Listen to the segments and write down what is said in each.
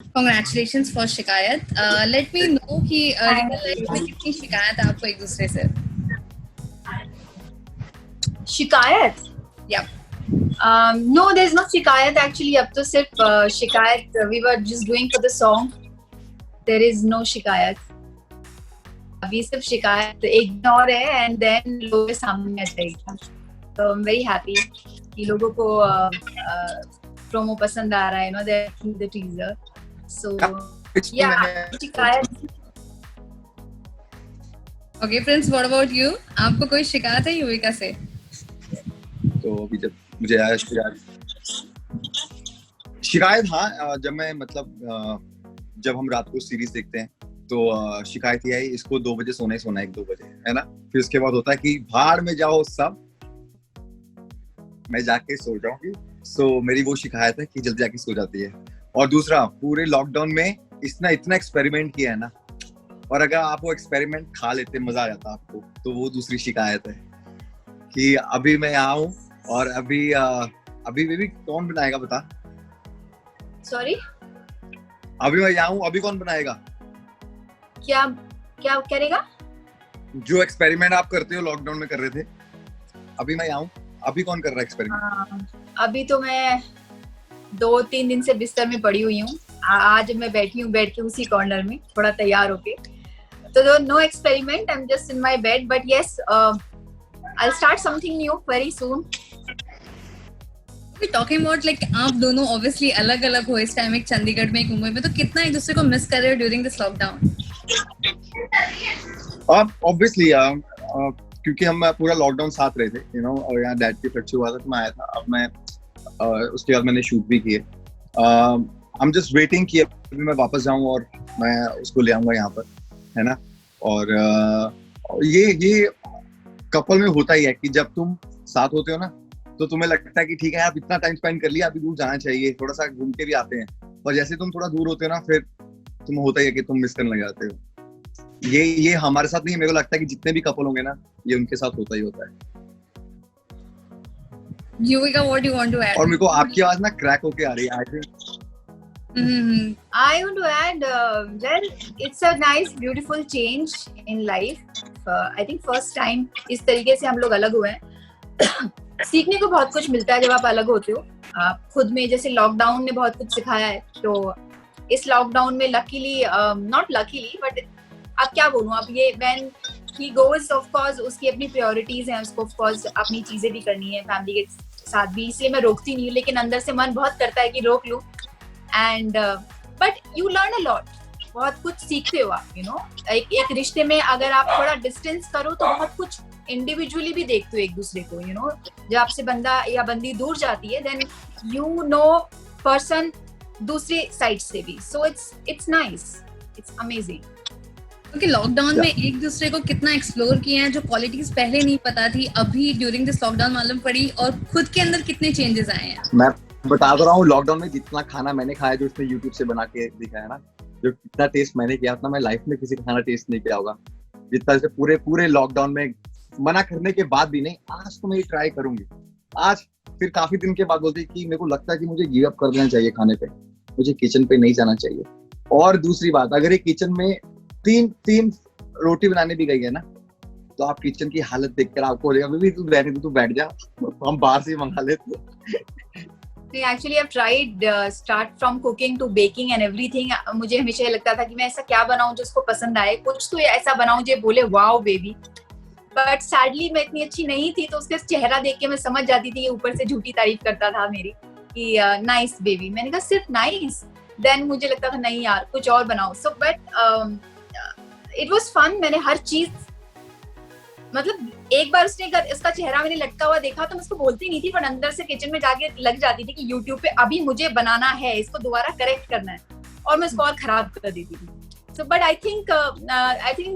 Congratulations for शिकायत. Let me know कि real life में कितनी शिकायत है आपको एक दूसरे से. शिकायत? Yeah. No, there's no शिकायत actually. अब तो सिर्फ शिकायत. We were just doing for the song. There is no शिकायत. अभी सिर्फ शिकायत एक और है and then लोगों के सामने आ जाएगा. So I'm very happy कि लोगों को प्रोमो पसंद आ रहा है. You know, they're the teaser. So yeah, शिकायत. Okay, Prince, what about you? आपको कोई शिकायत है युविका से? तो अभी जब मुझे आया शिकायत, हाँ, जब मैं मतलब जब हम रात को सीरीज देखते हैं तो शिकायत ये है इसको 2 बजे सोना ही सोना है, 1-2 बजे, है ना. फिर उसके बाद होता है कि भाड़ में जाओ सब, मैं जाके सो जाऊंगी. सो मेरी वो शिकायत है कि जल्दी जाके सो जाती है. और दूसरा, पूरे लॉकडाउन में इतना एक्सपेरिमेंट किया है ना, और अगर आप वो एक्सपेरिमेंट खा लेते मजा आ जाता आपको, तो वो दूसरी शिकायत है कि अभी मैं यहाँ हूँ और अभी बेबी कौन बनाएगा बता. Sorry? अभी मैं यहाँ हूँ, अभी कौन बनाएगा. क्या करेगा? जो एक्सपेरिमेंट आप करते हो लॉकडाउन में कर रहे थे, अभी मैं यहाँ हूँ, अभी कौन कर रहा है एक्सपेरिमेंट. अभी तो मैं 2-3 दिन से बिस्तर में पड़ी हुई हूँ. आज मैं बैठी हूँ बैठ के उसी कॉर्नर में थोड़ा तैयार होके. तो know experiment, I am just in my bed. But yes, I'll start something new very soon. We're talking about like आप दोनों obviously अलग-अलग हो इस टाइम, एक चंडीगढ़ में एक मुंबई में, तो कितना एक दूसरे को मिस कर रहे हो during this lockdown? Obviously क्योंकि हम पूरा लॉकडाउन साथ रहे थे, you know, और यहाँ डैड की फ्रैक्चर हुआ था तो मैं आया था. अब मैं उसके बाद मैंने शूट भी किए. I'm just waiting कि अभी मैं वापस जाऊँ और मैं उसको ले आऊँगा यहाँ पर, है ना. और ये कपल में होता ही है कि जब तुम साथ होते हो ना, तो तुम्हें लगता है कि ठीक है आप इतना टाइम स्पेंड कर लिया, अभी दूर जाना चाहिए, थोड़ा सा घूम के भी आते हैं. और जैसे तुम थोड़ा दूर होते हो ना, फिर तुम होता ही है कि तुम मिस करने लग जाते हो. ये हमारे साथ नहीं, मेरे को लगता है कि जितने भी कपल होंगे ना, ये उनके साथ होता ही होता है. Yuvika, what do you want to add? और मेरे को आपकी आवाज ना क्रैक होके आ रही है. I think I want to add, well, it's a nice, beautiful change in life. I think first time इस तरीके से हम लोग अलग हुए हैं. सीखने को बहुत कुछ मिलता है जब आप अलग होते हो. आप खुद में, जैसे लॉकडाउन ने बहुत कुछ सिखाया है, तो इस लॉकडाउन में लकीली, नॉट लकीली, बट आप क्या बोलूं, आप ये when he goes, of course उसकी अपनी प्रायोरिटीज हैं, उसको of course अपनी चीजें भी करनी है, फैमिली के साथ भी, इसलिए मैं रोकती नहीं हूँ. लेकिन अंदर से मन बहुत करता है कि रोक लूं. And but you learn a lot. बहुत कुछ सीखते हो आप, you know. एक रिश्ते में अगर आप थोड़ा डिस्टेंस करो तो बहुत कुछ इंडिविजुअली भी देखते हो एक दूसरे को, you know. जब आपसे बंदा या बंदी दूर जाती है, then you know person दूसरे साइड से भी. So it's nice, it's amazing. क्योंकि लॉकडाउन में एक दूसरे को कितना एक्सप्लोर किए हैं, जो क्वालिटीज पहले नहीं पता थी, अभी ड्यूरिंग दिस लॉकडाउन मालूम पड़ी, और खुद के अंदर कितने चेंजेस आए हैं. मैं बता रहा हूँ, लॉकडाउन में जितना खाना मैंने खाया, जो उसने यूट्यूब से बना के दिखाया ना, जो कितना टेस्ट मैंने किया, उतना मैं लाइफ में किसी का खाना टेस्ट नहीं किया होगा जितना से पूरे लॉकडाउन में. मना करने के बाद भी, नहीं आज तो मैं ये ट्राई करूंगी. आज फिर काफी दिन के बाद बोलती कि मेरे को लगता है कि मुझे गिव अप कर देना चाहिए खाने पे, मुझे किचन पे नहीं जाना चाहिए. और दूसरी बात, अगर ये किचन में तीन रोटी बनाने भी गई है ना, तो आप किचन की हालत देखकर आपको बोलेगा बेबी तू बैठ जा, हम बाहर से मंगा लेते. Actually, I've tried start from cooking to baking and everything. मुझे हमेशा ये लगता था कि मैं ऐसा क्या बनाऊं जो उसको पसंद आए, कुछ तो ऐसा बनाऊं जो बोले वाओ बेबी. बट सैडली मैं इतनी अच्छी नहीं थी, तो उसका चेहरा देख के मैं समझ जाती थी, ऊपर से झूठी तारीफ करता था मेरी कि नाइस बेबी. मैंने कहा सिर्फ नाइस. देन मुझे लगता था नहीं यार कुछ और बनाओ. So but it was fun. मैंने हर चीज, मतलब एक बार उसका चेहरा मैंने लटका हुआ देखा तो मैं उसको बोलती नहीं थी, पर अंदर से किचन में जाके लग जाती थी कि YouTube पे अभी मुझे बनाना है, इसको दोबारा करेक्ट करना है, और मैं इसको और खराब कर देती थी. So but I think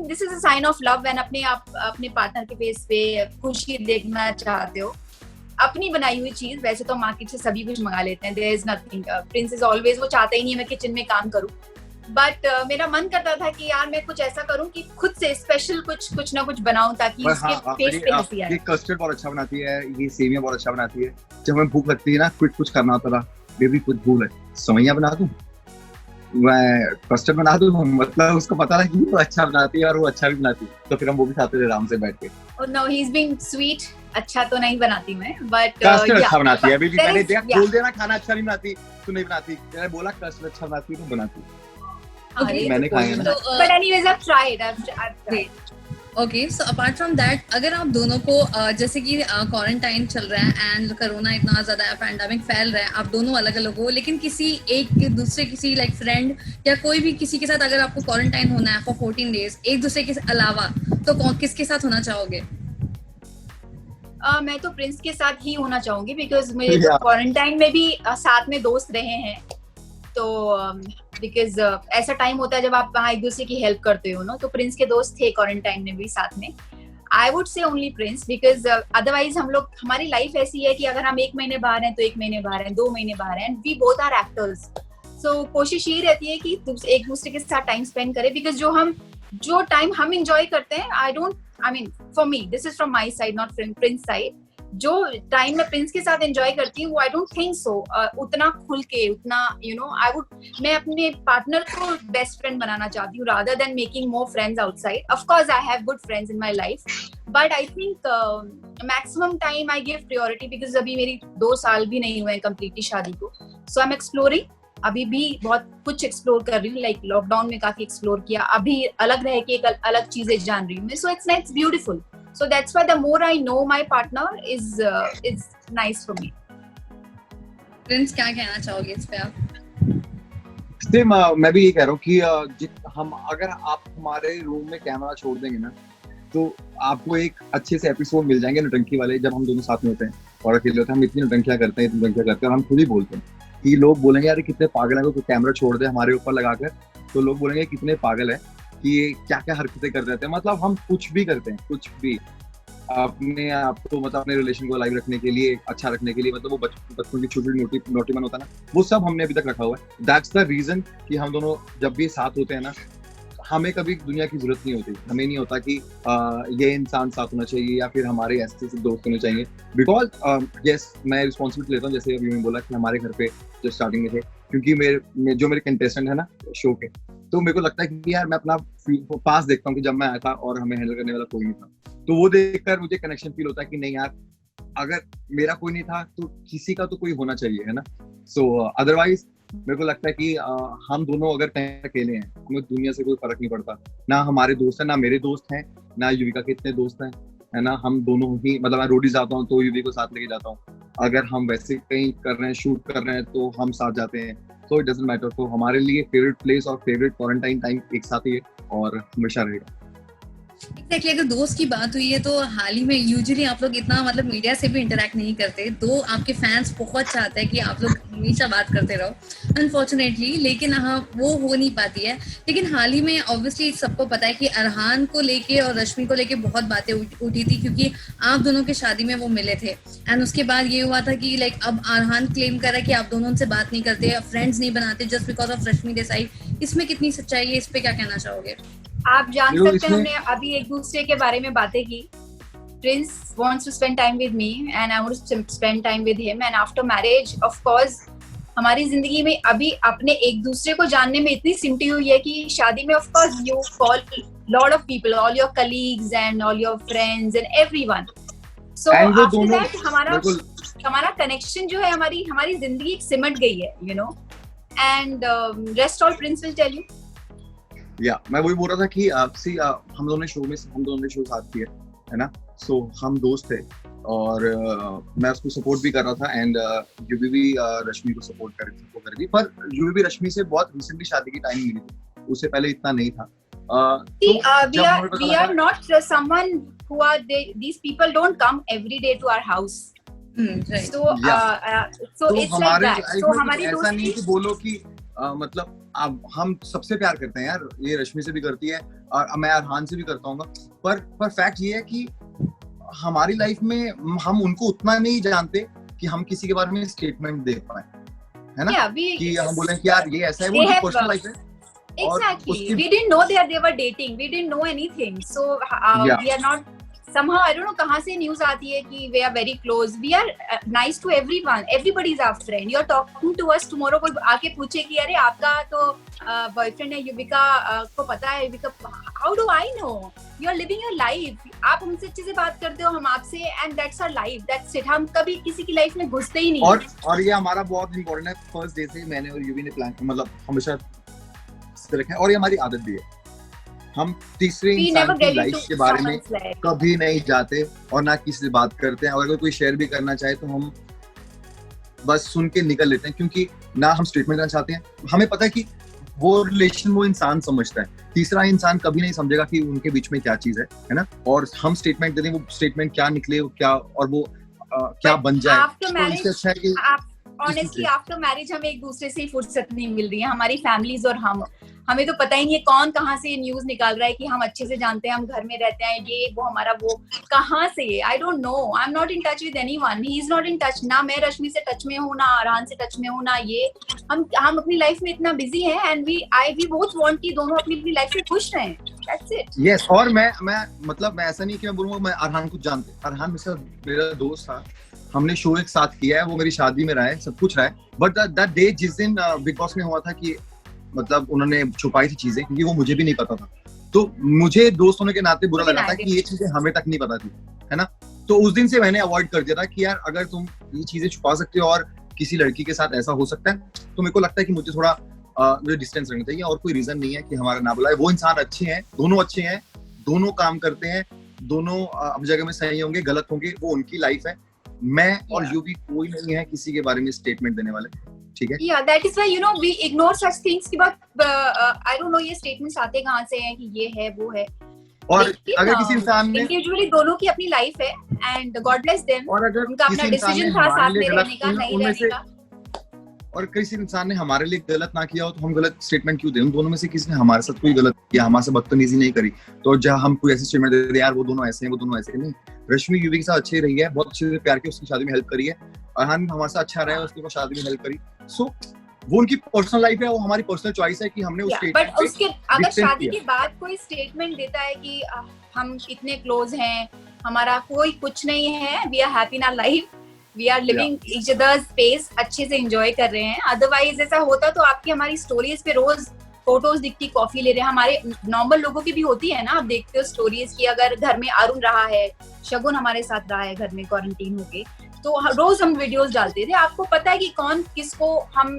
this is a sign of love when अपने पार्टनर के फेस पे खुशी देखना चाहते हो. अपनी बनाई हुई चीज, वैसे तो मार्केट से सभी कुछ मंगा लेते हैं, there is nothing. Prince is always, वो चाहता ही नहीं है मैं किचन में काम करूं, बट मेरा मन करता था कि यार मैं कुछ ऐसा करूं कि खुद से स्पेशल कुछ ना कुछ बनाऊं, ताकि उसके फेस पे हंसी आए. ये कस्टर्ड बहुत अच्छा बनाती है, ये सेवियां बहुत अच्छा बनाती है. जब हमें भूख लगती है ना, कुछ करना होता था, बेबी कुछ भूल है, सेवइयां बना दूं, मैं कस्टर्ड बना दूं, मतलब उसको पता था कि वो अच्छा बनाती है और वो अच्छा भी बनाती है, तो फिर हम वो भी खाते थे आराम से बैठ के। Oh no, he's being sweet. अच्छा तो नहीं बनाती मैं, but कस्टर्ड अच्छा बनाती है। अभी भी there मैंने is- देखा, yeah. बोल देना खाना अच्छा नहीं बनाती तो नहीं बनाती, मैंने बोला कस्टर्ड अच्छा बनाती तो बनाती। Okay, मैंने खाया ना। So, But anyways, I've tried. I've tried. Okay, so apart from that, अगर आप दोनों को जैसे कि क्वारंटाइन चल रहा है एंड कोरोना इतना ज्यादा पैंडेमिक फैल रहा है, आप दोनों अलग अलग हो, लेकिन किसी एक दूसरे किसी लाइक फ्रेंड या कोई भी किसी के साथ अगर आपको क्वारंटाइन होना है फॉर 14 डेज एक दूसरे के अलावा, तो किसके साथ होना चाहोगे? मैं तो प्रिंस के साथ ही होना चाहूंगी, बिकॉज मेरे Yeah. क्वारंटाइन में भी साथ में दोस्त रहे हैं, तो बिकॉज ऐसा टाइम होता है जब आप वहाँ एक दूसरे की हेल्प करते हो ना, तो प्रिंस के दोस्त थे क्वारंटाइन में भी साथ में। I would say only Prince, because otherwise हम लोग, हमारी लाइफ ऐसी है कि अगर हम 1 महीने बाहर हैं तो 1 महीने बाहर हैं, 2 महीने बाहर हैं, वी बोथ आर एक्टर्स, सो कोशिश ये रहती है कि एक दूसरे के साथ टाइम स्पेंड करें, बिकॉज जो टाइम हम इंजॉय करते हैं, I mean for me, this is from my side not Prince side, जो टाइम मैं प्रिंस के साथ एंजॉय करती हूँ, आई डोंट थिंक सो उतना खुल के, उतना मैं अपने पार्टनर को बेस्ट फ्रेंड बनाना चाहती हूँ rather than making more friends outside. Of course I have good friends in my life, but I think maximum time I give priority, because अभी मेरी 2 साल भी नहीं हुए कंप्लीटली शादी को, सो आई एम एक्सप्लोरिंग, अभी भी बहुत कुछ एक्सप्लोर कर रही हूँ, लाइक लॉकडाउन में काफी एक्सप्लोर किया, अभी अलग रह के एक अलग चीजें जान रही हूँ, so it's beautiful. So that's why the more I know my partner is nice for me. Prince, क्या कहना चाहोगे इस पे आप? सेम मैं भी ये कह रहा हूँ कि अगर आप हमारे रूम में कैमरा छोड़ देंगे ना, तो आपको एक अच्छे से एपिसोड मिल जाएंगे नौटंकी वाले, जब हम दोनों साथ में होते हैं और अकेले होते हैं, हम इतनी नौटंकियां करते हैं और हम खुद ही बोलते हैं कि लोग बोलेंगे यार कितने पागल है, कोई कैमरा छोड़ दे हमारे ऊपर लगाकर, तो लोग बोलेंगे कितने पागल है कि ये क्या क्या हरकतें कर देते हैं। मतलब हम कुछ भी करते हैं, कुछ भी अपने आप को, मतलब अपने रिलेशन को लाइव रखने के लिए, अच्छा रखने के लिए, मतलब वो बचपन की छोटी नोटीमन होता है ना, वो सब हमने अभी तक रखा हुआ है। दैट्स द रीजन कि हम दोनों जब भी साथ होते हैं ना, हमें कभी दुनिया की जरूरत नहीं होती, हमें नहीं होता कि ये इंसान साथ होना चाहिए या फिर हमारे ऐसे दोस्त होने चाहिए, बिकॉज यस मैं रिस्पॉन्सिबिलिटी लेता हूँ, जैसे अभी मैंने बोला कि हमारे घर पे जो स्टार्टिंग में थे, क्योंकि जो मेरे कंटेस्टेंट है ना शो के, तो मेरे को लगता है कि यार मैं अपना पास देखता हूँ कि जब मैं आया था और हमें हैंडल करने वाला कोई नहीं था, तो वो देखकर मुझे कनेक्शन फील होता है कि नहीं यार, अगर मेरा कोई नहीं था तो किसी का तो कोई होना चाहिए, है ना। सो अदरवाइज मेरे को लगता है कि हम दोनों अगर कहीं अकेले हैं, हमें दुनिया से कोई फर्क नहीं पड़ता, ना हमारे दोस्त हैं, ना मेरे दोस्त हैं, ना युविका के इतने दोस्त हैं, है ना। हम दोनों ही, मतलब मैं रोडी जाता हूँ तो युवी को साथ लेके जाता हूँ, अगर हम वैसे कहीं कर रहे हैं, शूट कर रहे हैं, तो हम साथ जाते हैं, तो इट डजंट मैटर। तो हमारे लिए फेवरेट प्लेस और फेवरेट क्वारंटाइन टाइम एक साथ ही है और हमेशा रहेगा। Exactly, अगर दोस्त की बात हुई है तो हाल ही में यूजुअली आप लोग इतना मतलब मीडिया से भी इंटरेक्ट नहीं करते, तो आपके फैंस बहुत चाहते हैं कि आप लोग हमेशा बात करते रहो अनफॉर्चुनेटली, लेकिन हाँ वो हो नहीं पाती है। लेकिन हाल ही में ऑब्वियसली सबको पता है कि अरहान को लेके और रश्मि को लेके बहुत बातें उठी थी, क्योंकि आप दोनों के शादी में वो मिले थे, एंड उसके बाद ये हुआ था कि लाइक अब अरहान क्लेम कर रहा है कि आप दोनों उनसे बात नहीं करते, फ्रेंड्स नहीं बनाते just because of Rashmi Desai. इसमें कितनी सच्चाई है, इस पे क्या कहना चाहोगे? आप जान सकते हैं, हमने अभी एक दूसरे के बारे में बातें की। Prince wants to spend time with me and I want to spend time with him, and after marriage of course हमारी जिंदगी में अभी अपने एक दूसरे को जानने में इतनी सिमटी हुई है कि शादी में of course you call lot of people, all your colleagues and all your friends and everyone, so after that हमारा कनेक्शन जो है, हमारी जिंदगी सिमट गई है, you know, and rest all Prince will tell you. या मैं वही बोल रहा था कि हम दोनों ने शो साथ किया है ना, सो हम दोस्त थे और मैं उसको सपोर्ट भी कर रहा था, एंड युवी भी रश्मि को सपोर्ट कर रही थी, पर युवी भी रश्मि से बहुत रिसेंटली शादी की टाइम मिली थी, उससे पहले इतना नहीं था। We are not someone who are these people don't come every day to our house. Right. So it's like that. So हमारी ऐसा नहीं कि बोलो कि मतलब अब हम सबसे प्यार करते हैं यार, ये रश्मि से भी करती है और मैं अरहान से भी करता हूँ, पर फैक्ट ये है कि हमारी लाइफ में हम उनको उतना नहीं जानते कि हम किसी के बारे में स्टेटमेंट दे पाए, है ना, कि हम बोलें कि यार ये ऐसा है, वो पर्सनल लाइफ है। Exactly. We didn't know they were dating. We didn't know anything. So we are not somehow I don't know कहाँ से न्यूज आती है कि we are very close, we are nice to everyone, everybody is our friend. You're talking to us tomorrow, कोई आके पूछे कि अरे आपका तो बॉयफ्रेंड है युविका, को पता है Yuvika, how do I know? You're living your life. आप हमसे अच्छे से बात करते हो, हम आपसे, and that's our life, that's it. हम कभी किसी की लाइफ में घुसते ही नहीं। और ये हमारा बहुत इम्पोर्टेंट है, फर्स्ट डे से मैंने और युवी ने प्लान मतलब हमेशा रखा है, और ये हमारी आदत भी है। हम तीसरे इंसान की लाइफ के बारे में कभी नहीं जाते और ना किसी से बात करते हैं, और अगर कोई शेयर भी करना चाहे तो हम बस सुन के निकल लेते हैं, क्योंकि ना हम स्टेटमेंट करना चाहते हैं। हमें पता है कि वो रिलेशन वो इंसान समझता है, तीसरा इंसान कभी नहीं समझेगा कि उनके बीच में क्या चीज है ना। और हम स्टेटमेंट देते हैं, वो स्टेटमेंट क्या निकले, क्या और वो क्या बन जाए, तो इससे अच्छा है कि ऑनेस्टली आफ्टर मैरिज हमें एक दूसरे से ही फुर्सत नहीं मिल रही है, हमारी फैमिलीज और हमें तो पता ही नहीं है कौन कहाँ से न्यूज निकाल रहा है कि हम अच्छे से जानते हैं, हम घर में रहते हैं, ये वो हमारा वो कहाँ से, आई don't no, I am not in touch with anyone, he is not in touch, ना मैं रश्मि से टच में हूँ, ना अरहान से टच में हूँ, ना ये हम अपनी लाइफ में इतना बिजी हैं, एंड वी बोथ वांट कि दोनों अपनी लाइफ में खुश रहें, दैट्स इट। यस, और मैं मतलब मैं ऐसा नहीं कि मैं बोलूंगा मैं अरहान को जानते, अरहान मेरा दोस्त था, हमने शो एक साथ किया है, वो मेरी शादी में रहा है, सब कुछ रहा है, बट दैट डे जिस दिन बिग बॉस में हुआ था कि मतलब उन्होंने छुपाई थी चीजें, क्योंकि वो मुझे भी नहीं पता था, तो मुझे दोस्त होने के नाते बुरा लगा था कि ये चीजें हमें तक नहीं पता थी, है ना। तो उस दिन से मैंने अवॉइड कर दिया था कि यार अगर तुम ये चीजें छुपा सकते हो और किसी लड़की के साथ ऐसा हो सकता है, तो मेरे को लगता है कि मुझे थोड़ा डिस्टेंस रखना चाहिए, और कोई रीजन नहीं है कि हमारा ना बुलाए। वो इंसान अच्छे हैं, दोनों अच्छे हैं, दोनों काम करते हैं, दोनों अपनी जगह में सही होंगे, गलत होंगे, वो उनकी लाइफ है। मैं और युवी कोई नहीं है किसी के बारे में स्टेटमेंट देने वाले, ठीक है। Yeah, that is why you know we ignore such things कि बात I don't know ये statements आते कहाँ से हैं कि ये है वो है। और अगर किसी इंसान ने individually दोनों की अपनी लाइफ है and God bless them, और अगर उनका अपना डिसीजन था साथ में रहने का, नहीं रहने का, और किसी इंसान ने हमारे लिए गलत ना किया हो तो हम गलत स्टेटमेंट क्यों दें? उन दोनों में से किसी ने हमारे साथ कोई गलत किया, हमारे से बदतमीजी नहीं करी, तो जहाँ हम कोई ऐसी स्टेटमेंट दे दे यार वो दोनों ऐसे हैं, वो दोनों ऐसे नहीं। रश्मि युवी के साथ अच्छी रही है, बहुत अच्छे से प्यार की उसकी शादी में हेल्प करी है, अरहान हमारे साथ अच्छा रहा है, उसकी शादी में हेल्प करी, सो वो उनकी पर्सनल लाइफ है, वो हमारी पर्सनल चॉइस है कि हमने उस स्टेटमेंट बट उसके अगर शादी के बाद कोई स्टेटमेंट देता है कि हम इतने क्लोज हैं, हमारा कोई कुछ नहीं है, we are happy in our life, we are living each other's space, अच्छे से एंजॉय कर रहे हैं। अदरवाइज ऐसा होता तो आपकी हमारी स्टोरीज पे रोज फोटोज दिखती, कॉफी ले रहे हैं, हमारे नॉर्मल लोगों की भी होती है ना, आप देखते हो स्टोरीज की, अगर घर में अरुण रहा है, शगुन हमारे साथ रहा है घर में क्वारंटीन होके, तो रोज हम वीडियोस डालते थे, आपको पता है कि कौन किसको हम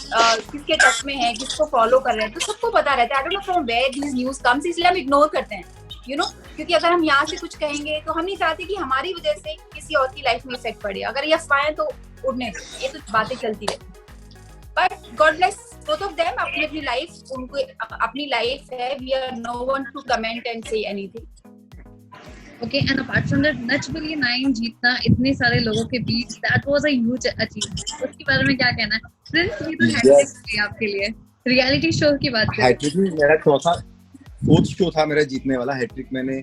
किसके टच में है, किसको फॉलो कर रहे हैं, तो सबको पता रहता है। I don't know from where this news comes, इसलिए हम इग्नोर करते हैं, यू नो, क्योंकि अगर हम यहाँ से कुछ कहेंगे तो हम नहीं चाहते कि हमारी वजह से किसी और की लाइफ में इफेक्ट पड़े। अगर ये अफवाहें तो उड़ने, ये तो बातें चलती रहती, but God bless both of them, अपनी अपनी लाइफ, उनको अपनी लाइफ है, we are no one to comment and say anything. Okay, and apart from that, Nach Boliye 9 जीतना इतने सारे लोगों के बीच, that was a huge achievement. उसके बारे में क्या कहना है? Prince, ये तो हैट्रिक है आपके लिए। रियलिटी शो की बात करें। हैट्रिक मेरा फोर्थ शो था मेरा जीतने वाला। हैट्रिक मैंने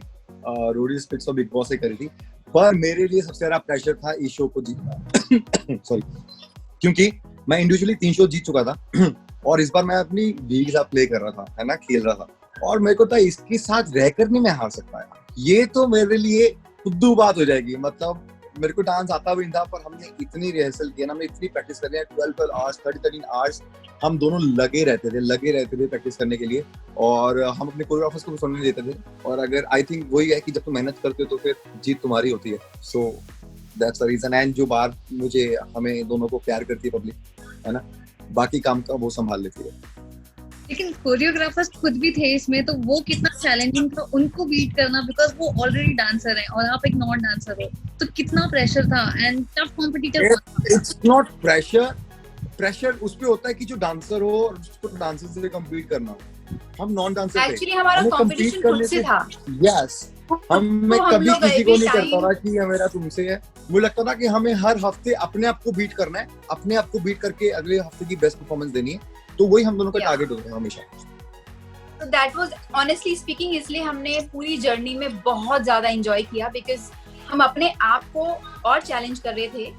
रोडीज पिक्स और बिग बॉस से करी थी, पर मेरे लिए सबसे ज्यादा प्रेशर था इस शो को जीतना सॉरी, क्योंकि मैं इंडिविजुअली 3 शो जीत चुका था और इस बार मैं अपनी बीवी के साथ प्ले कर रहा था, है ना, खेल रहा था, और मेरे को था इसके साथ रहकर नहीं मैं हार सकता है। ये तो मेरे लिए खुद्दू बात हो जाएगी। मतलब मेरे को डांस आता भी नहीं था, पर हमने इतनी रिहर्सल किया ना, हमने इतनी प्रैक्टिस कर रहे हैं, 12 आवर्स 13 आवर्स हम दोनों लगे रहते थे प्रैक्टिस करने के लिए, और हम अपने कोरियोग्राफर्स को भी सुनने देते थे। और अगर आई थिंक वही है कि जब तुम मेहनत करते हो तो फिर जीत तुम्हारी होती है। So that's the reason. And जो बात मुझे हमें दोनों को प्यार करती है पब्लिक, है ना, बाकी काम का वो संभाल लेती है। लेकिन कोरियोग्राफर्स खुद भी थे इसमें, तो वो कितना चैलेंजिंग था उनको बीट करना, बिकॉज वो ऑलरेडी डांसर हैं और आप एक नॉन डांसर हो, तो कितना प्रेशर था and tough competitor. It's not pressure उस पे होता है कि जो डांसर हो उसको डांसर से कंपीट करना हो। हम नॉन डांसर थे, एक्चुअली हमारा कंपटीशन खुद से था। यस, मैं कभी किसी को नहीं करता था कि ये मेरा तुमसे है। मुझे लगता था कि हमें हर हफ्ते अपने आप को बीट करना है, अपने आप को बीट करके अगले हफ्ते की बेस्ट परफॉर्मेंस देनी है, तो वही हम दोनों का टारगेट होता है हमेशा। So that was honestly speaking, इसलिए हमने पूरी जर्नी में बहुत ज्यादा एंजॉय किया, बिकॉज हम अपने आप को और चैलेंज कर रहे थे,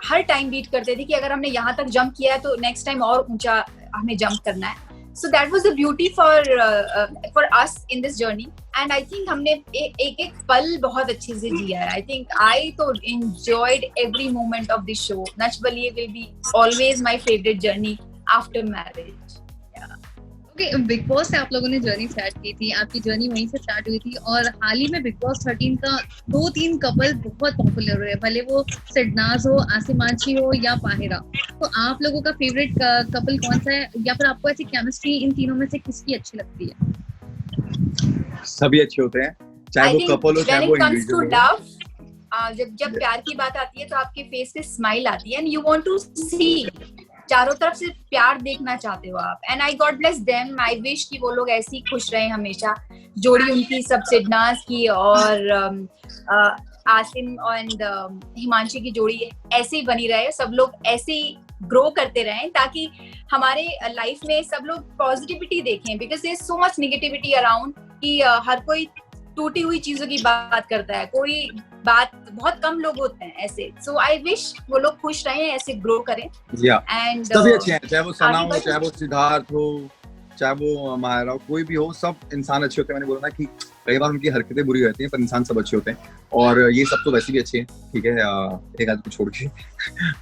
हर टाइम बीट करते थे कि अगर हमने यहाँ तक जंप किया है तो नेक्स्ट टाइम और ऊंचा हमें जंप करना है। So that was the beauty for us in this journey. And I think हमने एक एक पल बहुत अच्छे से जिया है. आई थिंक आई तो enjoyed every moment of this show. Nach Baliye will be always my favorite journey after marriage. Okay, big boss से आप लोगों ने जर्नी स्टार्ट की थी, आपकी जर्नी वहीं से स्टार्ट हुई थी और हाल ही में बिग बॉस 13 का 2-3 कपल बहुत पॉपुलर हुए, भले वो सिडनाज हो, आसिम आंची हो या पाहिरा. तो आप लोगों का फेवरेट कपल कौन सा है, या फिर आपको ऐसी केमिस्ट्री इन तीनों में से किसकी अच्छी लगती है? सभी अच्छे होते हैं, चाहे वो कपल हो चाहे वो इंडिविजुअल हो. जब प्यार की बात आती है तो आपके फेस पे स्माइल आती है एंड यू वांट टू सी, चारों तरफ से प्यार देखना चाहते हो आप. And I God bless them, I wish कि वो लोग ऐसे ही खुश रहे हमेशा. जोड़ी उनकी सब सिडनाज की और आसिम एंड हिमांशी की जोड़ी ऐसे ही बनी रहे, सब लोग ऐसे ही ग्रो करते रहें ताकि हमारे लाइफ में सब लोग पॉजिटिविटी देखें. Because there is so much negativity around कि हर कोई टूटी हुई चीजों की बात करता है, कोई बात, बहुत कम लोग होते हैं ऐसे. सो आई विश वो लोग खुश रहें, ऐसे ग्रो करें. एंड सभी अच्छे हैं, चाहे वो सना हो, चाहे वो सिद्धार्थ हो, चाहे वो मायरा हो, कोई भी हो, सब इंसान अच्छे होते हैं. मैंने बोला ना कि कई बार उनकी हरकतें बुरी रहती हैं पर इंसान सब अच्छे होते हैं और ये सब तो वैसे भी अच्छे हैं, ठीक है, एक आदमी को छोड़ के.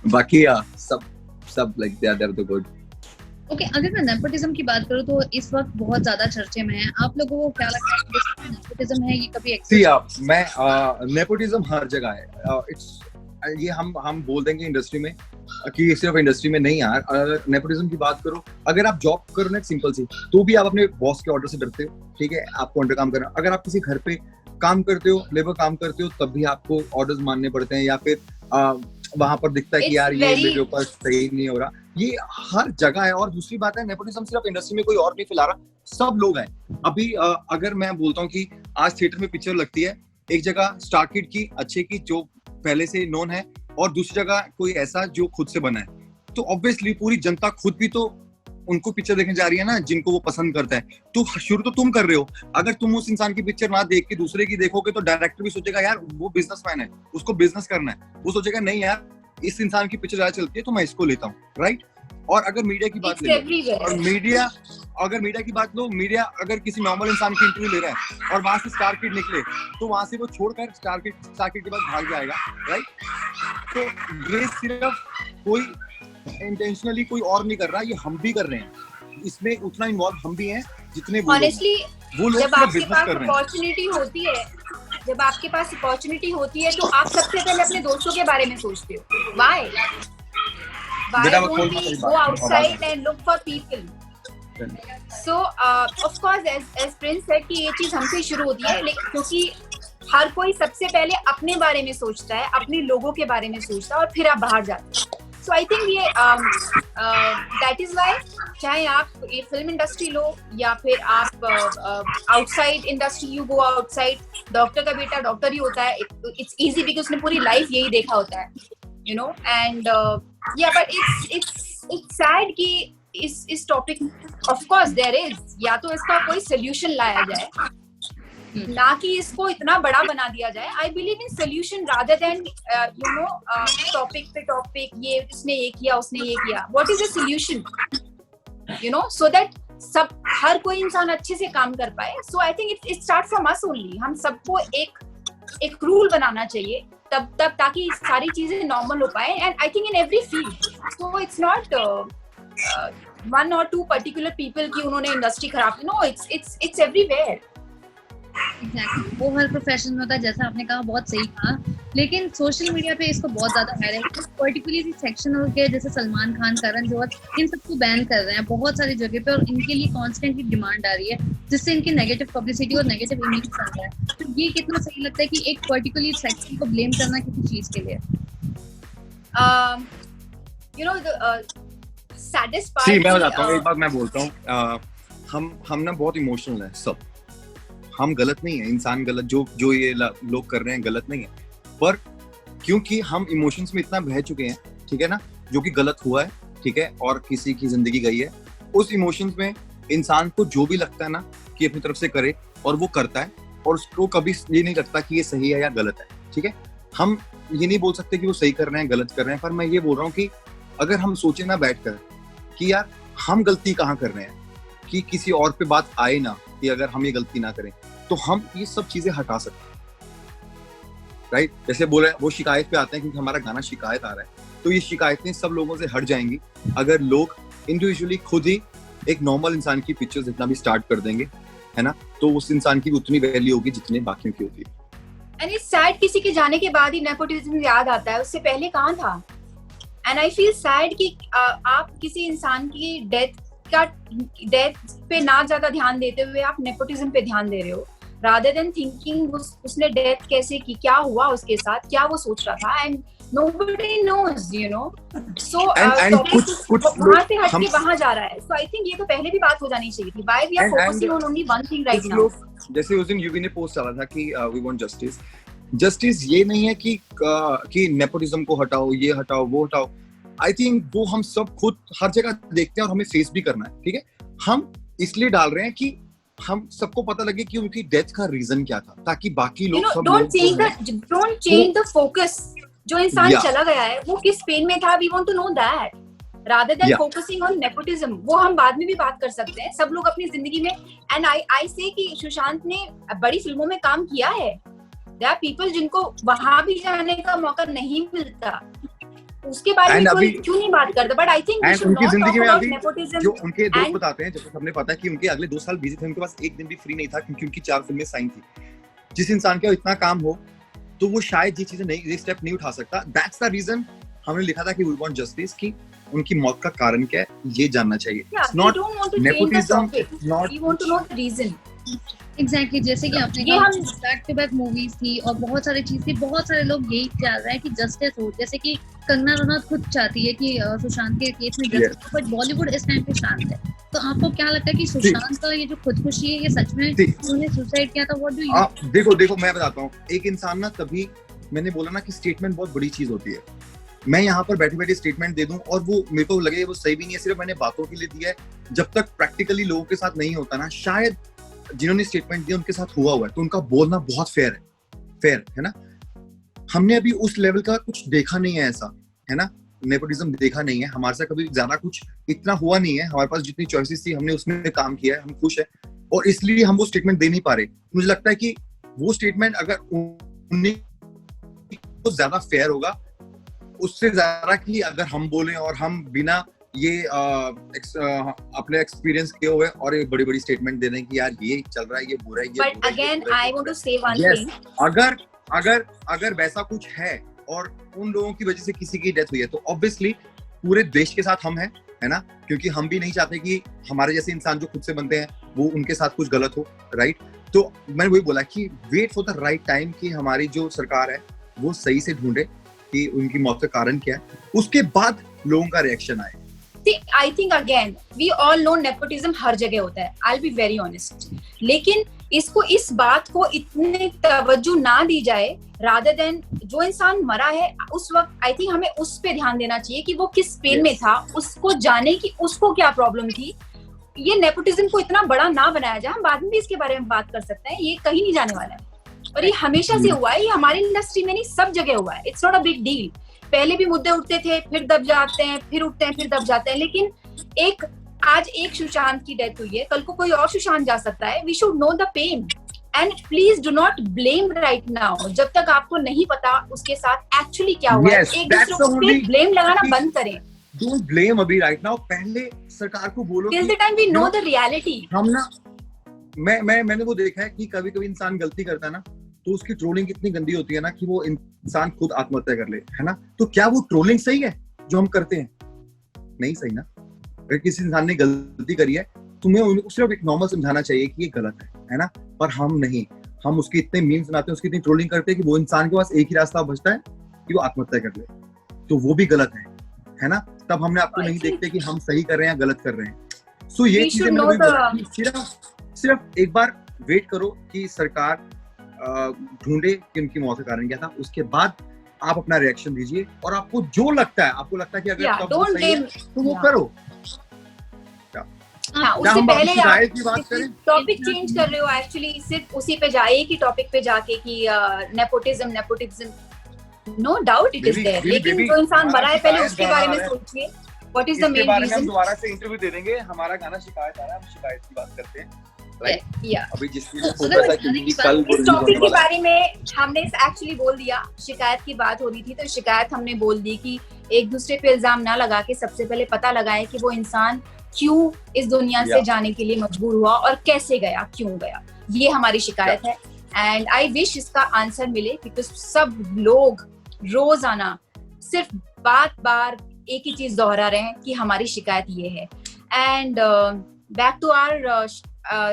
बाकी सब like they are the good. Okay, अगर मैं नेपोटिज्म की बात करूं तो इस वक्त बहुत ज्यादा चर्चे में है. आप लोगों को क्या लगता है कि नेपोटिज्म है, ये कभी एक्सिस्ट? मैं नेपोटिज्म हर जगह है. इट्स ये हम बोल देंगे इंडस्ट्री में कि सिर्फ इंडस्ट्री में नहीं यार. अगर नेपोटिज्म की बात करो, अगर आप जॉब करो ना सिंपल सी, तो भी आप अपने बॉस के ऑर्डर से डरते हो, ठीक है, आपको अंडर काम करना. अगर आप किसी घर पे काम करते हो, लेबर काम करते हो, तब भी आपको ऑर्डर्स मानने पड़ते हैं, या फिर वहां पर दिखता है कि यार ये मेरे ऊपर सही नहीं हो रहा. ये हर जगह है. और दूसरी बात है, नेपोटिज्म सिर्फ इंडस्ट्री में कोई और नहीं फैला रहा, सब लोग हैं. अभी अगर मैं बोलता हूँ कि आज थिएटर में पिक्चर लगती है, एक जगह स्टार किड की अच्छे की जो पहले से नोन है, और दूसरी जगह कोई ऐसा जो खुद से बना है, तो ऑब्वियसली पूरी जनता खुद भी तो उनको पिक्चर देखने जा रही है ना, जिनको वो पसंद करता है. तो शुरू तो तुम कर रहे हो. अगर तुम उस इंसान की पिक्चर ना देख के दूसरे की देखोगे तो डायरेक्टर भी सोचेगा यार वो बिजनेसमैन है, उसको बिजनेस करना है. वो सोचेगा नहीं यार इस इंसान की पिक्चर ज्यादा चलती है तो मैं इसको लेता हूँ, राइट. और अगर मीडिया की बात ले लो, और मीडिया की बात लो, मीडिया अगर किसी नॉर्मल इंसान की इंटरव्यू ले रहा है और वहां से स्टार किड निकले, तो वहां से वो छोड़कर स्टार किड के पास भाग जाएगा, राइट. तो ये सिर्फ कोई इंटेंशनली कोई और नहीं कर रहा, ये हम भी कर रहे हैं. इसमें उतना इन्वॉल्व हम भी हैं जितने ऑनेस्टली. वो लोग जब आपके बिजनेस पास कर रहे हैं. अपॉर्चुनिटी होती है तो आप सबसे पहले अपने दोस्तों के बारे में सोचते हो. Why don't we go outside and look for people? So of course as Prince said कि ये चीज हमसे शुरू होती है, लेकिन क्योंकि हर कोई सबसे पहले अपने बारे में सोचता है, अपने लोगों के बारे में सोचता है, और फिर आप बाहर जाते हो. So I think ये that is why, चाहे आप फिल्म इंडस्ट्री लो या फिर आप outside industry, you go outside. Doctor का बेटा डॉक्टर ही होता है. इट्स इजी बिकॉज उसने पूरी लाइफ यही देखा होता है, you know. And yeah but it's sad कि इस topic of course there is, या तो इसका कोई सोल्यूशन लाया जाए, ना कि इसको इतना बड़ा बना दिया जाए. I believe in solution rather than you know topic पे टॉपिक, ये उसने ये किया, उसने ये किया. What is the solution, you know, so that सब हर कोई इंसान अच्छे से काम कर पाए. So I think it start from us only. हम सबको एक रूल बनाना चाहिए तब ताकि सारी चीजें नॉर्मल हो पाए. And I think in every field. So it's not one or two particular people कि उन्होंने इंडस्ट्री खराब की. No, it's everywhere. Exactly. वो हर प्रोफेशन में होता है, जैसा आपने कहा, बहुत सही कहा. लेकिन सोशल मीडिया पे इसको बहुत ज्यादा हाईलाइट, पर्टिकुलरली सेक्शन हो गया जैसे सलमान खान, करण जौहर, इन सबको बैन कर रहे हैं बहुत सारी जगह पे, और इनके लिए कॉन्स्टेंटली डिमांड आ रही है, जिससे इनकी नेगेटिव पब्लिसिटी और नेगेटिव इमेज बन रहा है. तो ये कितना सही लगता है कि एक पर्टिकुलर सेक्शन को ब्लेम करना किसी चीज के लिए? यू नो सैडेस्ट पार्ट, मैं बताता हूँ, एक बात मैं बोलता हूँ, हम ना बहुत इमोशनल है सब. हम गलत नहीं है, इंसान गलत, जो ये लोग कर रहे हैं गलत नहीं है, पर क्योंकि हम इमोशंस में इतना बह चुके हैं, ठीक है ना, जो कि गलत हुआ है, ठीक है, और किसी की जिंदगी गई है, उस इमोशंस में इंसान को जो भी लगता है ना कि अपनी तरफ से करे, और वो करता है, और उसको कभी ये नहीं लगता कि ये सही है या गलत है, ठीक है. हम ये नहीं बोल सकते कि वो सही कर रहे हैं, गलत कर रहे हैं, पर मैं ये बोल रहा हूँ कि अगर हम सोचे ना बैठकर कि यार हम गलती कहाँ कर रहे हैं, कि किसी और पे बात आए ना, कि अगर हम ये गलती ना करें, तो हम ये सब चीजें हटा सकते हैं, राइट? जैसे बोले वो शिकायत पे आते हैं क्योंकि हमारा गाना शिकायत आ रहा है, तो ये शिकायतें सब लोगों से हट जाएंगी अगर लोग इंडिविजुअली खुद ही एक नॉर्मल इंसान की पिक्चर्स देखना भी स्टार्ट कर देंगे, है ना? तो उस इंसान की उतनी वैल्यू होगी जितनी बाकियों की होती है। एंड इट्स सैड, किसी के जाने के बाद ही नेपोटिज्म याद आता है, उससे पहले कहाँ था? एंड आई फील सैड कि आप किसी इंसान की डेथ पे ना ज्यादा ध्यान देते हुए आप नेपोटिज्म पे ध्यान दे रहे हो, rather than thinking उसने डेथ कैसे की, क्या हुआ उसके साथ, क्या वो सोच रहा था, and nobody knows, you know. So कुछ वहाँ से हट के वहाँ जा रहा है. So I think ये तो पहले भी बात हो जानी चाहिए थी. Why we are focusing on only one thing right now? जैसे उस दिन यूवी ने पोस्ट डाला था कि we want justice. Justice ये नहीं है कि नेपोटिज्म को हटाओ, ये हटाओ, वो हटाओ. I think वो हम सब खुद हर जगह देखते हैं और हमें फेस भी करना है, ठीक है? हम इसलिए डाल रहे हैं कि हम सबको पता लगे कि उनकी डेथ का रीजन क्या था, ताकि बाकी लोग सब don't change the focus. जो इंसान चला गया है वो किस पेन में था, we want to know that rather than focusing on nepotism. वो हम बाद में भी बात कर सकते हैं, सब लोग अपनी जिंदगी में. and I say कि सुशांत ने बड़ी फिल्मों में काम किया है. there are people जिनको वहां भी जाने का मौका नहीं मिलता, उसके बारे में कोई क्यों नहीं बात करता. बट आई थिंक उनकी जिंदगी में अभी जो उनके दोस्त बताते हैं, जैसे सबने पता है कि उनके अगले 2 साल बिजी थे, उनके पास एक दिन भी फ्री नहीं था क्योंकि उनकी 4 फिल्में साइन थी. जिस इंसान का इतना काम हो तो वो शायद ये चीजें नहीं, ये स्टेप नहीं उठा सकता. दैट्स द रीजन हमने लिखा था कि वी वांट जस्टिस, कि उनकी मौत का कारण क्या है ये जानना चाहिए. It's not nepotism, not, we want to know the reason. Exactly जैसे कि आपने कहा बैक टू बैक मूवीज थी और बहुत सारी चीज थी, बहुत सारे लोग यही चाह रहे हैं कि जस्टिस हो. जैसे कि कंगना रनौत खुद चाहती है कि सुशांत के केस में जस्टिस हो, बट बॉलीवुड इस टाइम पे शांत है. तो आपको क्या लगता है कि सुशांत का ये जो खुदकुशी है ये सच में उन्होंने सुसाइड किया था? व्हाट डू यू देखो मैं बताता हूँ. एक इंसान ना, तभी मैंने बोला ना कि स्टेटमेंट बहुत बड़ी चीज होती है. मैं यहाँ पर बैठे स्टेटमेंट दे दूं और वो मेरे को लगे वो सही भी नहीं है, सिर्फ मैंने बातों के लिए दिया है. जब तक प्रैक्टिकली लोगों के साथ नहीं होता ना, शायद जिन्होंने स्टेटमेंट दिया उनके साथ हुआ है, तो उनका बोलना बहुत फेयर है ना. हमने अभी उस लेवल का कुछ देखा नहीं है, ऐसा है ना, नेपोटिज्म देखा नहीं है. हमारे साथ कभी ज्यादा कुछ इतना हुआ नहीं है. हमारे पास जितनी चॉइसेस थी हमने उसमें काम किया है, हम खुश है, और इसलिए हम वो स्टेटमेंट दे नहीं पा रहे. मुझे लगता है कि वो स्टेटमेंट अगर उन्हें तो ज्यादा फेयर होगा उससे ज्यादा कि अगर हम बोलें और हम बिना ये अपने एक्सपीरियंस किए हुए और एक बड़ी स्टेटमेंट दे दें कि यार ये चल रहा है, ये बुरा है, ये. But again I want to say one thing, अगर वैसा कुछ है और उन लोगों की वजह से किसी की डेथ हुई है, तो ऑब्वियसली पूरे देश के साथ हम हैं, है ना, क्योंकि हम भी नहीं चाहते कि हमारे जैसे इंसान जो खुद से बनते हैं वो उनके साथ कुछ गलत हो, राइट. तो मैंने वही बोला कि wait for the right time, कि हमारी जो सरकार है वो सही से ढूंढे कि उनकी मौत का कारण क्या है, उसके बाद लोगों का रिएक्शन आए. I think again we all know nepotism हर जगह होता है. I'll be very honest. लेकिन इस बात को इतने तवज्जो ना दी जाए, rather than जो इंसान मरा है उस वक्त I think हमें उस पे ध्यान देना चाहिए कि वो किस पेन में था, उसको जाने की उसको क्या प्रॉब्लम थी. ये नेपोटिज्म को इतना बड़ा ना बनाया जाए. हम बाद में भी इसके बारे में बात कर सकते हैं, ये कहीं नहीं जाने वाला है. और ये हमेशा से हुआ है, ये हमारी इंडस्ट्री में नहीं सब जगह हुआ है. It's not a big deal. पहले भी मुद्दे उठते थे, फिर दब जाते हैं, फिर उठते हैं, फिर दब जाते हैं. लेकिन आज एक सुशांत की डेथ हुई है, कल को कोई और सुशांत जा सकता है. We should know the pain and please do not blame right now. जब तक आपको नहीं पता उसके साथ एक्चुअली क्या हुआ है, एक दूसरे को ब्लेम लगाना बंद करें. डोंट ब्लेम अभी राइट नाउ. पहले सरकार को बोलो till the time we know the reality. हम ना मैंने वो देखा है कि कभी इंसान गलती करता है ना, तो उसकी ट्रोलिंग कितनी गंदी होती है ना कि वो इंसान खुद आत्महत्या कर ले, है ना. तो क्या वो ट्रोलिंग सही है जो हम करते हैं? नहीं सही ना. अगर किसी इंसान ने गलती करी है, तुम्हें उनको सिर्फ एक नॉर्मल समझाना चाहिए कि ये गलत है ना. पर हम नहीं, हम उसके इतने मीम्स बनाते हैं, उसकी इतनी ट्रोलिंग करते हैं कि वो इंसान के पास एक ही रास्ता बचता है कि वो आत्महत्या कर ले. तो वो भी गलत है ना. तब हमने आपको नहीं देखते कि हम सही कर रहे हैं या गलत कर रहे हैं. सो ये चीजें सिर्फ एक बार वेट करो कि सरकार ढूंढे कि उनकी मौत का कारण क्या था, उसके बाद आप अपना रिएक्शन दीजिए. और आपको जो लगता है, आपको लगता है कि अगर तब वो सही है तो वो करो. उससे पहले टॉपिक चेंज कर रहे हो एक्चुअली, सिर्फ उसी पे जाए कि टॉपिक पे जाके कि nepotism no doubt it is there. लेकिन जो इंसान मरा है पहले उसके बारे में सोचिए. What is the main reason? दोबारा से इंटरव्यू दे देंगे. हमारा गाना शिकायत आ रहा है, हम शिकायत की बात करते हैं. राइट? या अभी जिस चीज में तो फोकस है गाने क्योंकि की कल वो इस रिलीज होने टॉपिक के वाला है। बारे में हमने एक्चुअली बोल दिया, शिकायत की बात हो रही थी तो शिकायत हमने बोल दी कि एक दूसरे पे इल्जाम ना लगा के सबसे पहले पता लगाएं कि वो इंसान क्यों इस दुनिया से जाने के लिए मजबूर हुआ और कैसे गया, क्यों गया, ये हमारी शिकायत है। एंड आई विश इसका आंसर मिले, बिकॉज सब लोग रोजाना सिर्फ बार एक ही चीज दोहरा रहे हैं कि हमारी शिकायत ये है। एंड बैक टू आवर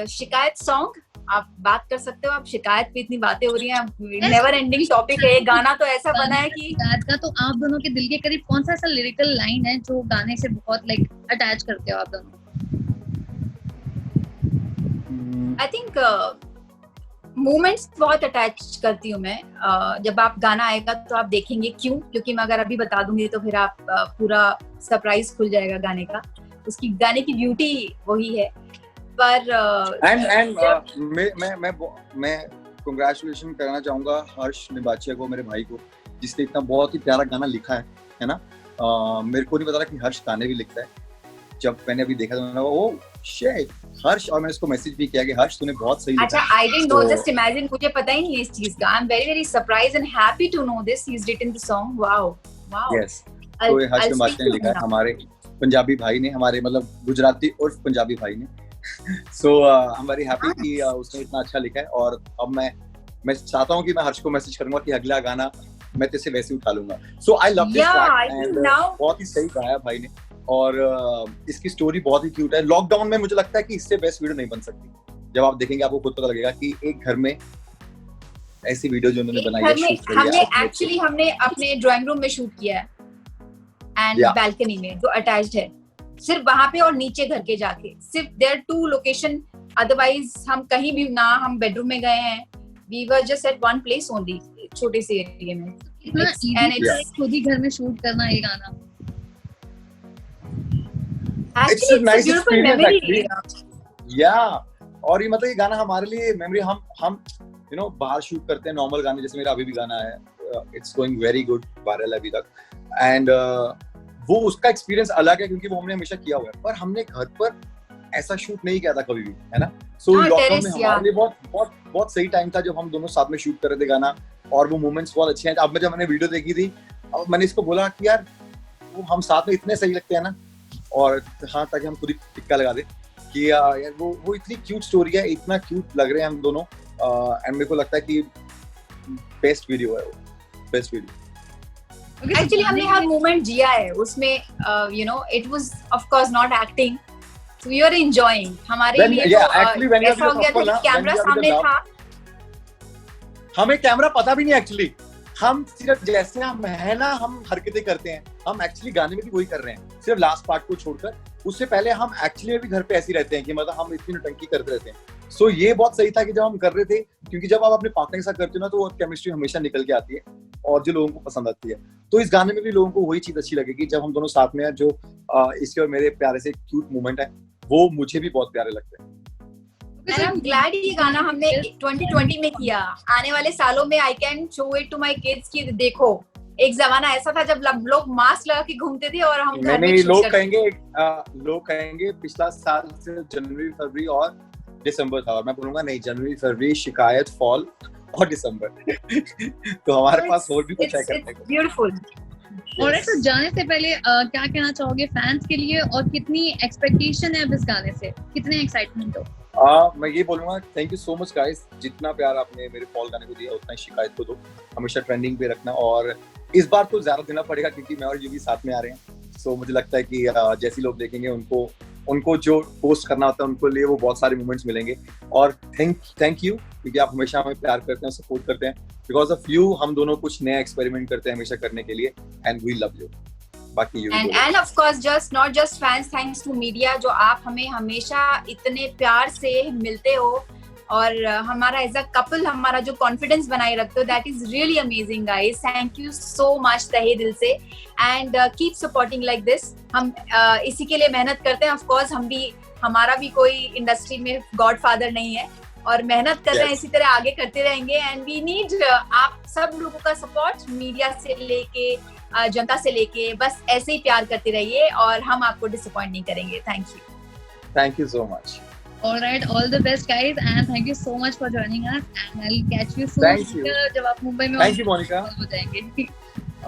शिकायत सॉन्ग, आप बात कर सकते हो। आप शिकायत पे इतनी बातें हो रही हैं, नेवर एंडिंग टॉपिक है। गाना तो ऐसा बना है कि शिकायत का तो आप दोनों के दिल के करीब कौन सा ऐसा लिरिकल लाइन है जो गाने से बहुत लाइक अटैच करते हो आप दोनों? आई थिंक मोमेंट्स बहुत अटैच करती हूँ मैं। जब आप गाना आएगा तो आप देखेंगे क्यों, क्योंकि मैं अगर अभी बता दूंगी तो फिर आप पूरा सरप्राइज खुल जाएगा गाने का। उसकी गाने की ब्यूटी वही है। पर मैं कांग्रेचुलेशन करना चाहूंगा हर्ष निबाचिया को, मेरे भाई को, जिसने इतना बहुत ही प्यारा गाना लिखा है ना। मेरे को नहीं पता था कि हर्ष गाने भी लिखता है। जब मैंने अभी देखा तो मैंने कहा ओह शिट हर्ष, और मैंने उसको मैसेज भी किया कि हर्ष तूने बहुत सही लिखा। अच्छा, I didn't know, just imagine, मुझे पता ही नहीं है इस चीज का। I am very very surprised and happy to know this, he is written the song. Wow wow. Yes, तो ये हर्ष निबाचिया ने लिखा है, हमारे पंजाबी भाई ने, हमारे मतलब गुजराती और पंजाबी भाई ने। सो आई एम वेरी हैप्पी कि उसने इतना अच्छा लिखा है। और अब मैं चाहता हूँ कि मैं हर्ष को मैसेज करूंगा कि अगला गाना मैं तेरे से वैसे उठा लूंगा। So I love this track and बहुत ही सही गाया भाई ने। और इसकी स्टोरी बहुत ही क्यूट है। लॉकडाउन में मुझे लगता है कि इससे बेस्ट वीडियो नहीं बन सकती। जब आप देखेंगे आपको खुद पता लगेगा कि एक घर में ऐसी वीडियो जो उन्होंने बनाई है, शूट हमने एक्चुअली हमने अपने ड्राइंग रूम में शूट किया है एंड बैल्कनी में जो अटैच्ड है, सिर्फ वहां पे और नीचे घर के जाके, सिर्फ देयर टू लोकेशन। अदरवाइज हम कहीं भी ना हम बेडरूम में गए हैं, we were just at one place only, छोटे से एरिया में। इतना इजी खुद ही घर में शूट करना ये गाना। It's a nice experience actually. Yeah, और ये मतलब ये गाना हमारे लिए मेमोरी, हम यू नो बाहर शूट करते हैं नॉर्मल गाने, जैसे मेरा अभी भी गाना है, it's going very good, viral अभी तक। एंड वो उसका एक्सपीरियंस अलग है क्योंकि वो हमने हमेशा किया हुआ है, पर हमने घर पर ऐसा शूट नहीं किया था कभी भी, है ना। सो लॉकडाउन में हमारे लिए बहुत सही टाइम था जब हम दोनों साथ में शूट कर रहे थे गाना, और वो मोमेंट्स बहुत अच्छे हैं। अब जब मैंने वीडियो देखी थी, अब मैंने इसको बोला कि यार वो हम साथ में इतने सही लगते हैं ना, और हाँ ताकि हम खुद ही टिक्का लगा दे कि यार वो इतनी क्यूट स्टोरी है, इतना क्यूट लग रहे हैं हम दोनों। एंड मेरे को लगता है कि बेस्ट वीडियो है वो, बेस्ट वीडियो। एक्चुअली हमने हर मोमेंट जिया है उसमें, you know it was of course not acting, so we are enjoying. हमारे लिए तो ऐसा हो गया था कि कैमरा सामने था, हमें कैमरा पता भी नहीं एक्चुअली, हम सिर्फ जैसे हम है ना, हम हरकतें करते हैं, हम एक्चुअली गाने में भी वही कर रहे हैं, सिर्फ लास्ट पार्ट को छोड़कर। उससे पहले हम एक्चुअली भी घर पे ऐसे रहते हैं कि मतलब हम इतनी नौटंकी करते रहते हैं। सो ये बहुत सही था कि जब हम कर रहे थे, क्योंकि जब आप अपने पार्टनर के साथ करते हो ना, तो वो केमिस्ट्री हमेशा निकल के आती है और जो लोगों को पसंद आती है। तो इस गाने में भी लोगों को वही चीज अच्छी लगेगी जब हम दोनों साथ में हैं। जो इसके और मेरे प्यारे से क्यूट मोमेंट है, वो मुझे भी बहुत प्यारे लगते हैं। And I'm glad ये गाना हमने 2020 में किया। आने वाले सालों में I can show it to my kids कि देखो, एक जमाना ऐसा था जब लोग मास्क लगा के घूमते थे और हम घर में लोग कहेंगे पिछला साल से जनवरी, फरवरी और दिसंबर था, और मैं बोलूंगा नहीं, जनवरी, फरवरी, शिकायत, फॉल और दिसंबर। तो हमारे पास और भी कुछ है करने को। ब्यूटीफुल। और तो जाने से पहले क्या कहना चाहोगे फैंस के लिए, और कितनी एक्सपेक्टेशन है अब इस गाने से, कितने एक्साइटमेंट हो? मैं ये बोलूंगा thank you so much guys, जितना प्यार आपने मेरे फॉल गाने को दिया उतना ही शिकायत को दो, हमेशा ट्रेंडिंग पे रखना। और इस बार तो ज्यादा देना पड़ेगा क्योंकि मैं और यूवी साथ में आ रहे हैं। सो मुझे लगता है कि जैसे लोग देखेंगे उनको जो पोस्ट करना होता है उनको लिए वो बहुत सारे मोमेंट्स मिलेंगे। और थैंक यू क्योंकि आप हमेशा हमें प्यार करते हैं, सपोर्ट करते हैं। बिकॉज ऑफ यू हम दोनों कुछ नया एक्सपेरिमेंट करते हैं हमेशा करने के लिए, एंड वी लव यू। बाकी you and of course just not just fans, thanks to media, जो आप हमें हमेशा इतने प्यार से मिलते हो और हमारा एज अ कपल हमारा जो कॉन्फिडेंस बनाए रखते हो, that is really amazing guys. Thank you so much तहे दिल से, and keep supporting like this. हम इसी के लिए मेहनत करते हैं। ऑफ कोर्स हमारा भी कोई इंडस्ट्री में गॉडफादर नहीं है, और मेहनत कर रहे हैं, इसी तरह आगे करते रहेंगे। एंड वी नीड आप सब लोगों का सपोर्ट, मीडिया से लेके जनता से लेके, बस ऐसे ही प्यार करते रहिए और हम आपको डिसअपॉइंट नहीं करेंगे। Thank you so much. All right, all the best, guys, and thank you so much for joining us. And I'll catch you soon. Thank you. जब आप मुंबई में Thank you, Monica. हो जाएंगे.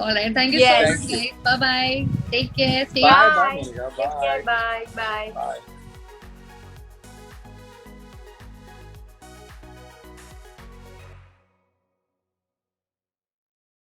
All right, thank you Yes. so much, guys. Bye bye. Take care. Stay Bye, Bye. bye, Monica. Take care. Bye. Bye. Bye. Bye.